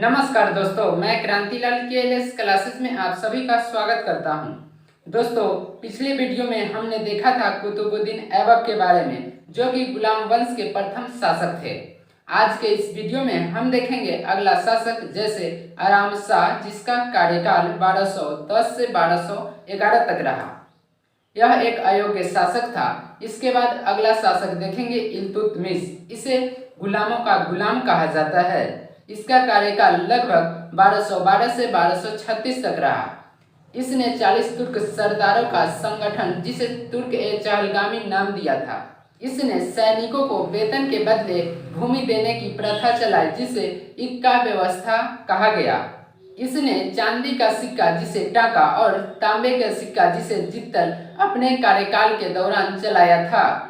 नमस्कार दोस्तों, मैं क्रांतिलाल केएलएस क्लासेस में आप सभी का स्वागत करता हूं। दोस्तों, पिछले वीडियो में हमने देखा था कुतुबुद्दीन ऐबक के बारे में, जो कि गुलाम वंश के प्रथम शासक थे। आज के इस वीडियो में हम देखेंगे अगला शासक जैसे आराम शाह, जिसका कार्यकाल 1210 से 1211 तक रहा। यह एक अयोग्य शासक था। इसके बाद अगला शासक देखेंगे इल्तुतमिश। इसे गुलामों का गुलाम कहा जाता है। इसका कार्यकाल लगभग 1212 से 1236 तक रहा। इसने 40 तुर्क सरदारों का संगठन, जिसे तुर्क ए चहलगामी नाम दिया था। इसने सैनिकों को वेतन के बदले भूमि देने की प्रथा चलाई, जिसे इक्का व्यवस्था कहा गया। इसने चांदी का सिक्का, जिसे टाका, और तांबे का सिक्का, जिसे जित्तल, अपने कार्यकाल के दौरान चलाया था।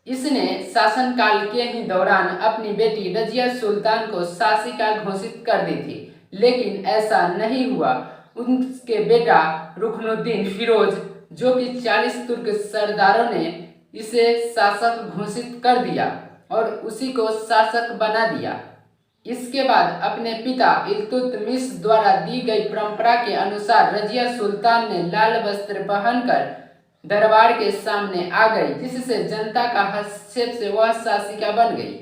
इसने शासनकाल के ही दौरान अपनी बेटी रजिया सुल्तान को शासिका घोषित कर दी थी, लेकिन ऐसा नहीं हुआ। उनके बेटा रुकनुद्दीन फिरोज, जो कि 40 तुर्क सरदारों ने इसे शासक घोषित कर दिया और उसी को शासक बना दिया। इसके बाद अपने पिता इल्तुतमिश द्वारा दी गई परंपरा के अनुसार रजिया सुल्तान ने लाल वस्त्र पहनकर दरबार के सामने आ गई, जिससे जनता का हस्तक्षेप से वह शासिका बन गई।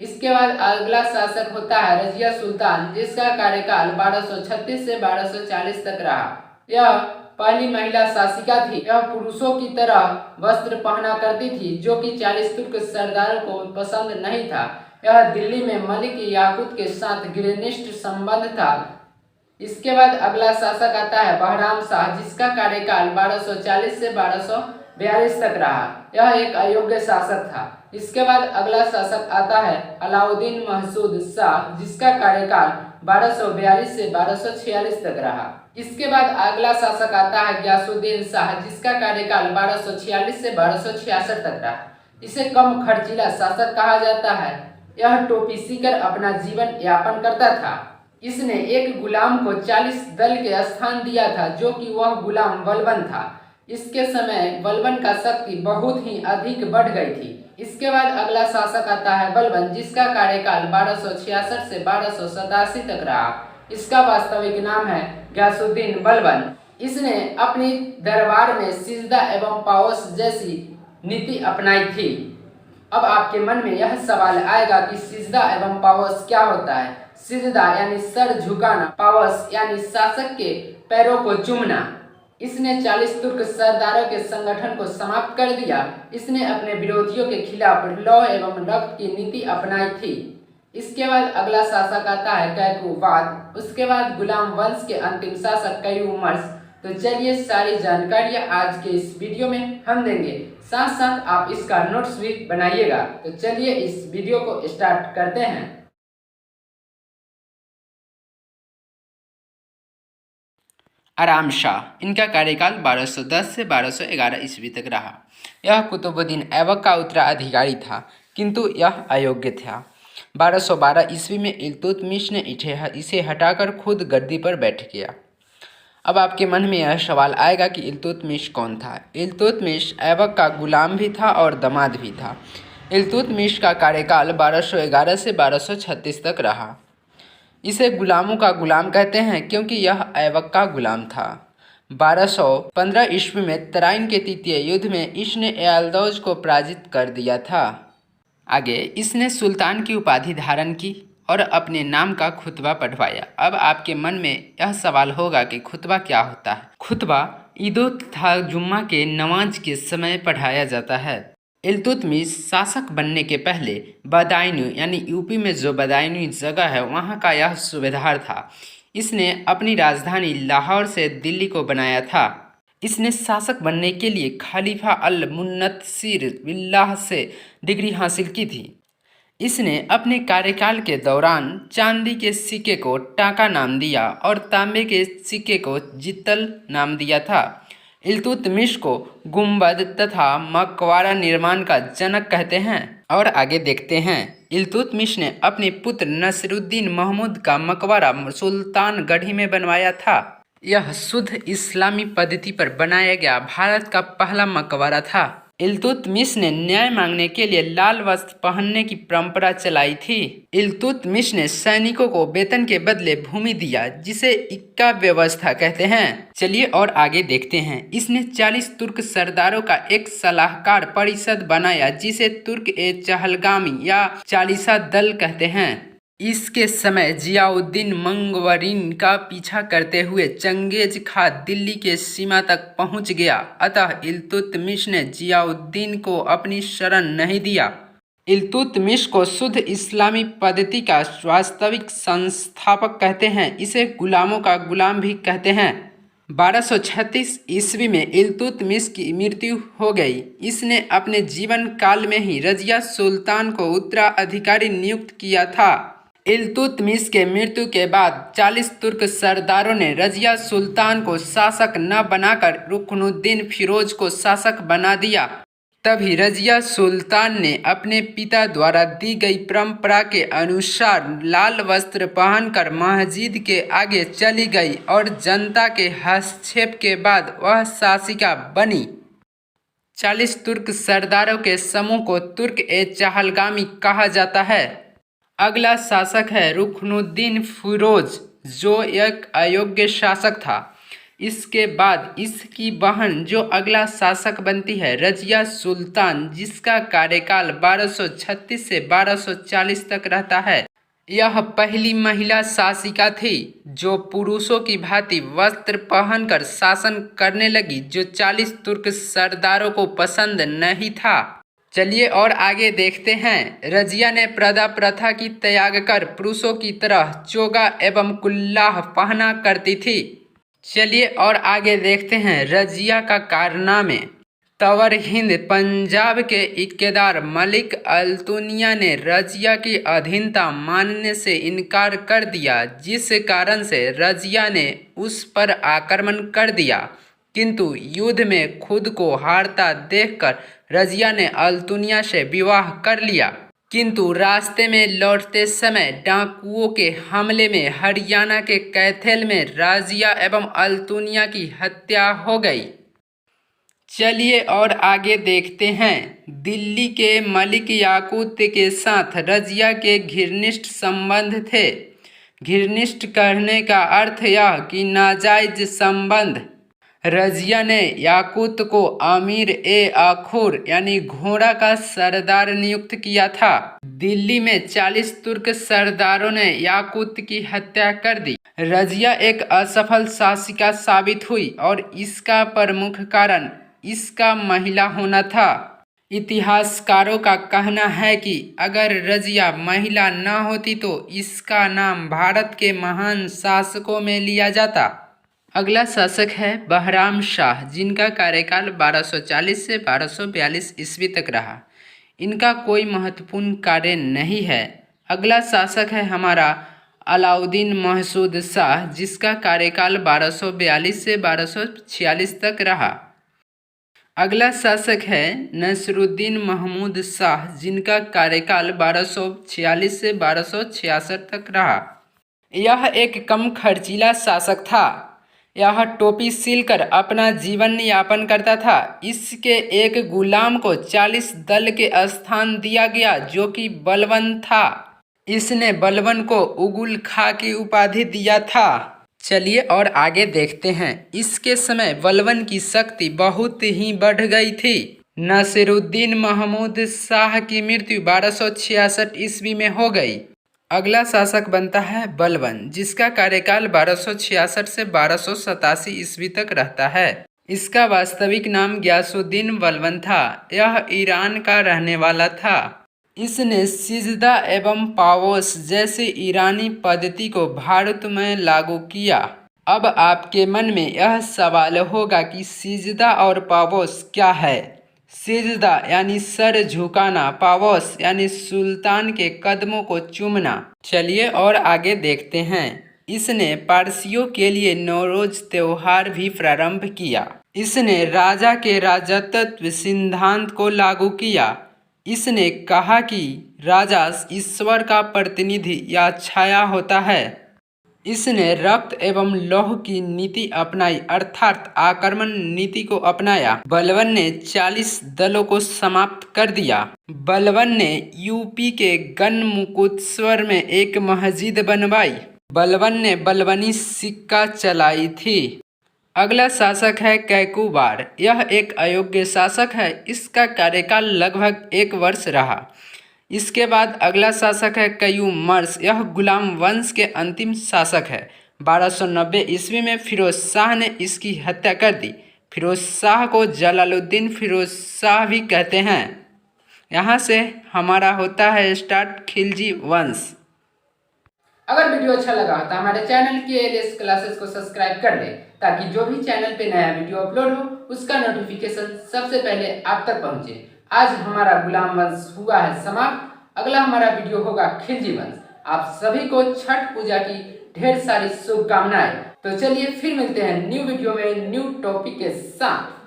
इसके बाद अगला शासक होता है रजिया सुल्तान, जिसका कार्यकाल 1236 से 1240 तक रहा। यह पहली महिला शासिका थी। यह पुरुषों की तरह वस्त्र पहना करती थी, जो कि 40 तुर्क सरदारों को पसंद नहीं था। यह दिल्ली में मलिक याकूत के साथ घनिष्ठ संबंध था। इसके बाद अगला शासक आता है बहराम शाह, जिसका कार्यकाल 1240 से 1242 तक रहा। यह एक अयोग्य शासक था। इसके बाद अगला शासक आता है अलाउद्दीन महसूद शाह, जिसका कार्यकाल 1242 से 1246 तक रहा। इसके बाद अगला शासक आता है गयासुद्दीन शाह, जिसका कार्यकाल 1246 से 1266 तक रहा। इसे कम खर्चीला शासक कहा जाता है। यह टोपी सीकर अपना जीवन यापन करता था। इसने एक गुलाम को 40 दल के स्थान दिया था, जो कि वह गुलाम बलबन था। इसके समय बलबन का शक्ति बहुत ही अधिक बढ़ गई थी। इसके बाद अगला शासक आता है बलबन, जिसका कार्यकाल 1266 से 1287 तक रहा। इसका वास्तविक नाम है गयासुद्दीन बलबन। इसने अपनी दरबार में सिजदा एवं पाओस जैसी नीति अपनाई थी। अब आपके मन में यह सवाल आएगा कि सिजदा एवं पावस क्या होता है। सिजदा यानी सर झुकाना, पावस यानी शासक के पैरों को चूमना। इसने 40 तुर्क सरदारों के संगठन को समाप्त कर दिया। इसने अपने विरोधियों के खिलाफ लौ एवं रक्त की नीति अपनाई थी। इसके बाद अगला शासक आता है कैकूबाद। उसके बाद गुलाम वंश के अंतिम शासक कयूमर्स। तो चलिए, सारी जानकारियां आज के इस वीडियो में हम देंगे, साथ साथ आप इसका नोट्स भी बनाइएगा। तो चलिए इस वीडियो को स्टार्ट करते हैं। आराम शाह, इनका कार्यकाल 1210 से 1211 ईस्वी तक रहा। यह कुतुबुद्दीन ऐबक का उत्तराधिकारी था, किंतु यह अयोग्य था। 1212 ईस्वी में इल्तुतमिश ने इसे हटाकर खुद गद्दी पर बैठ गया। अब आपके मन में यह सवाल आएगा कि इल्तुतमिश कौन था। इल्तुतमिश ऐबक का गुलाम भी था और दामाद भी था। इल्तुतमिश का कार्यकाल 1211 से 1236 तक रहा। इसे गुलामों का गुलाम कहते हैं, क्योंकि यह ऐबक का गुलाम था। 1215 ईस्वी में तराइन के तृतीय युद्ध में इसने एल्दौज को पराजित कर दिया था। आगे इसने सुल्तान की उपाधि धारण की और अपने नाम का खुतबा पढ़वाया। अब आपके मन में यह सवाल होगा कि खुतबा क्या होता है। खुतबा ईदो तथा जुम्मा के नमाज के समय पढ़ाया जाता है। इल्तुतमिश शासक बनने के पहले बदायूं यानी यूपी में जो बदायूं जगह है, वहाँ का यह सूबेदार था। इसने अपनी राजधानी लाहौर से दिल्ली को बनाया था। इसने शासक बनने के लिए खलीफा अल मुन्नतसिर बिल्लाह से डिग्री हासिल की थी। इसने अपने कार्यकाल के दौरान चांदी के सिक्के को टाका नाम दिया और तांबे के सिक्के को जित्तल नाम दिया था। इल्तुतमिश को गुंबद तथा मकबरा निर्माण का जनक कहते हैं। और आगे देखते हैं, इल्तुतमिश ने अपने पुत्र नसरुद्दीन महमूद का मकबरा सुल्तानगढ़ी में बनवाया था। यह शुद्ध इस्लामी पद्धति पर बनाया गया भारत का पहला मकबरा था। इल्तुतमिश ने न्याय मांगने के लिए लाल वस्त्र पहनने की परंपरा चलाई थी। इल्तुतमिश ने सैनिकों को वेतन के बदले भूमि दिया, जिसे इक्का व्यवस्था कहते हैं। चलिए और आगे देखते हैं। इसने 40 तुर्क सरदारों का एक सलाहकार परिषद बनाया, जिसे तुर्क-ए-चहलगामी या चालीसा दल कहते हैं। इसके समय जियाउद्दीन मंगवरिन का पीछा करते हुए चंगेज खां दिल्ली के सीमा तक पहुंच गया, अतः इल्तुतमिश ने जियाउद्दीन को अपनी शरण नहीं दिया। इल्तुतमिश को शुद्ध इस्लामी पद्धति का वास्तविक संस्थापक कहते हैं। इसे गुलामों का गुलाम भी कहते हैं। 1236 ईस्वी में इल्तुतमिश की मृत्यु हो गई। इसने अपने जीवन काल में ही रजिया सुल्तान को उत्तराधिकारी नियुक्त किया था। इल्तुतमिश के मृत्यु के बाद 40 तुर्क सरदारों ने रजिया सुल्तान को शासक न बनाकर रुकनुद्दीन फिरोज को शासक बना दिया। तभी रजिया सुल्तान ने अपने पिता द्वारा दी गई परंपरा के अनुसार लाल वस्त्र पहनकर मस्जिद के आगे चली गई और जनता के हस्तक्षेप के बाद वह शासिका बनी। 40 तुर्क सरदारों के समूह को तुर्क-ए-चहलगामी कहा जाता है। अगला शासक है रुकनुद्दीन फिरोज, जो एक अयोग्य शासक था। इसके बाद इसकी बहन जो अगला शासक बनती है रजिया सुल्तान, जिसका कार्यकाल 1236 से 1240 तक रहता है। यह पहली महिला शासिका थी जो पुरुषों की भांति वस्त्र पहनकर शासन करने लगी, जो 40 तुर्क सरदारों को पसंद नहीं था। चलिए और आगे देखते हैं। रजिया ने प्रदा प्रथा की त्याग कर पुरुषों की तरह चोगा एवं कुल्लाह पहना करती थी। चलिए और आगे देखते हैं रजिया का कारनामे। तवर हिंद पंजाब के इक्केदार मलिक अल्तुनिया ने रजिया की अधीनता मानने से इनकार कर दिया, जिस कारण से रजिया ने उस पर आक्रमण कर दिया। किंतु युद्ध में खुद को हारता देखकर रजिया ने अल्तुनिया से विवाह कर लिया। किंतु रास्ते में लौटते समय डाकुओं के हमले में हरियाणा के कैथल में रजिया एवं अल्तुनिया की हत्या हो गई। चलिए और आगे देखते हैं। दिल्ली के मलिक याकूत के साथ रजिया के घनिष्ठ संबंध थे। घनिष्ठ कहने का अर्थ यह कि नाजायज संबंध। रजिया ने याकूत को अमीर ए आखुर यानी घोड़ा का सरदार नियुक्त किया था। दिल्ली में 40 तुर्क सरदारों ने याकूत की हत्या कर दी। रजिया एक असफल शासिका साबित हुई और इसका प्रमुख कारण इसका महिला होना था। इतिहासकारों का कहना है कि अगर रजिया महिला न होती तो इसका नाम भारत के महान शासकों में लिया जाता। अगला शासक है बहराम शाह, जिनका कार्यकाल 1240 से 1242 ईस्वी तक रहा। इनका कोई महत्वपूर्ण कार्य नहीं है। अगला शासक है हमारा अलाउद्दीन महसूद शाह, जिसका कार्यकाल 1242 से 1246 तक रहा। अगला शासक है नसरुद्दीन महमूद शाह, जिनका कार्यकाल 1246 से 1266 तक रहा। यह एक कम खर्चीला शासक था। यह टोपी सिलकर अपना जीवन यापन करता था। इसके एक गुलाम को 40 दल के स्थान दिया गया, जो कि बलवन था। इसने बलवन को उगुल खां की उपाधि दिया था। चलिए और आगे देखते हैं। इसके समय बलवन की शक्ति बहुत ही बढ़ गई थी। नसीरुद्दीन महमूद शाह की मृत्यु 1266 ईस्वी में हो गई। अगला शासक बनता है बलवन, जिसका कार्यकाल 1266 से 1287 ईस्वी तक रहता है। इसका वास्तविक नाम गयासुद्दीन बलवन था। यह ईरान का रहने वाला था। इसने सिजदा एवं पावोस जैसी ईरानी पद्धति को भारत में लागू किया। अब आपके मन में यह सवाल होगा कि सिजदा और पावोस क्या है। सिजदा यानी सर झुकाना, पावोस यानी सुल्तान के कदमों को चूमना। चलिए और आगे देखते हैं। इसने पारसियों के लिए नौरोज त्योहार भी प्रारंभ किया। इसने राजा के राजत्व सिद्धांत को लागू किया। इसने कहा कि राजा ईश्वर का प्रतिनिधि या छाया होता है। इसने रक्त एवं लौह की नीति अपनाई अर्थात आक्रमण नीति को अपनाया। बलबन ने 40 दलों को समाप्त कर दिया। बलबन ने यूपी के गढ़मुक्तेश्वर में एक मस्जिद बनवाई। बलबन ने बलबनी सिक्का चलाई थी। अगला शासक है कैकुबार। यह एक अयोग्य शासक है। इसका कार्यकाल लगभग 1 वर्ष रहा। इसके बाद अगला शासक है कयूमर्स। यह गुलाम वंश के अंतिम शासक है। 1290 ईस्वी में फिरोज शाह ने इसकी हत्या कर दी। फिरोज शाह को जलालुद्दीन फिरोज शाह भी कहते हैं। यहाँ से हमारा होता है स्टार्ट खिलजी वंश। अगर वीडियो अच्छा लगा तो हमारे चैनल के एलएस क्लासेस को सब्सक्राइब कर ले, ताकि जो भी चैनल पे नया वीडियो अपलोड हो उसका नोटिफिकेशन सबसे पहले आप तक पहुंचे। आज हमारा गुलाम वंश हुआ है समाप्त। अगला हमारा वीडियो होगा खिलजी वंश। आप सभी को छठ पूजा की ढेर सारी शुभकामनाएं। तो चलिए फिर मिलते हैं न्यू वीडियो में न्यू टॉपिक के साथ।